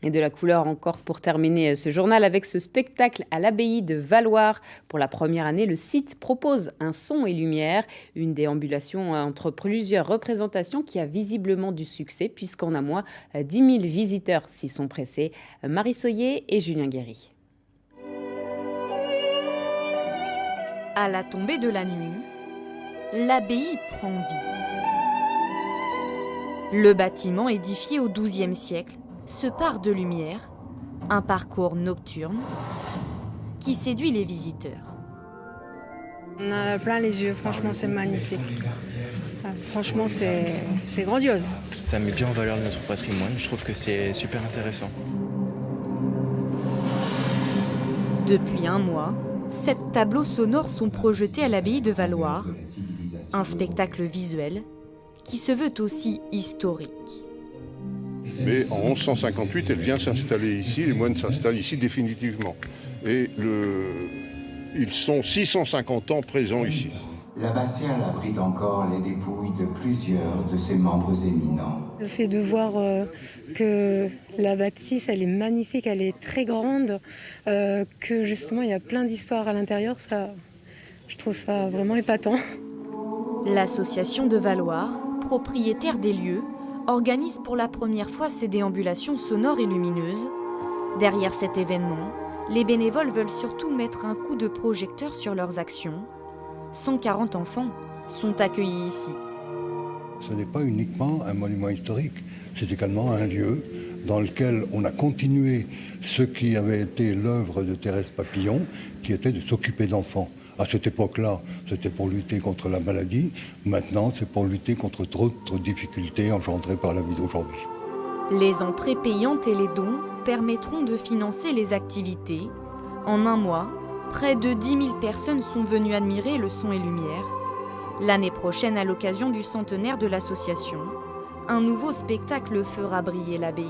Et de la couleur encore pour terminer ce journal avec ce spectacle à l'abbaye de Valloire. Pour la première année, le site propose un son et lumière, une déambulation entre plusieurs représentations qui a visiblement du succès puisqu'en un mois, 10 000 visiteurs s'y sont pressés. Marie Soyer et Julien Guéry. À la tombée de la nuit, l'abbaye prend vie. Le bâtiment édifié au XIIe siècle se pare de lumière, un parcours nocturne qui séduit les visiteurs. On a plein les yeux, franchement c'est magnifique. Franchement c'est grandiose. Ça met bien en valeur notre patrimoine, je trouve que c'est super intéressant. Depuis un mois, 7 tableaux sonores sont projetés à l'abbaye de Valloire, un spectacle visuel qui se veut aussi historique. Mais en 1158, elle vient s'installer ici, les moines s'installent ici définitivement. Et ils sont 650 ans présents ici. L'abbatiale abrite encore les dépouilles de plusieurs de ses membres éminents. Le fait de voir que la bâtisse, elle est magnifique, elle est très grande, que justement il y a plein d'histoires à l'intérieur, ça, je trouve ça vraiment épatant. L'association de Valloire, propriétaire des lieux, organise pour la première fois ces déambulations sonores et lumineuses. Derrière cet événement, les bénévoles veulent surtout mettre un coup de projecteur sur leurs actions. 140 enfants sont accueillis ici. Ce n'est pas uniquement un monument historique, c'est également un lieu dans lequel on a continué ce qui avait été l'œuvre de Thérèse Papillon, qui était de s'occuper d'enfants. À cette époque-là, c'était pour lutter contre la maladie. Maintenant, c'est pour lutter contre d'autres difficultés engendrées par la vie d'aujourd'hui. Les entrées payantes et les dons permettront de financer les activités. En un mois, près de 10 000 personnes sont venues admirer le son et lumière. L'année prochaine, à l'occasion du centenaire de l'association, un nouveau spectacle fera briller l'abbaye.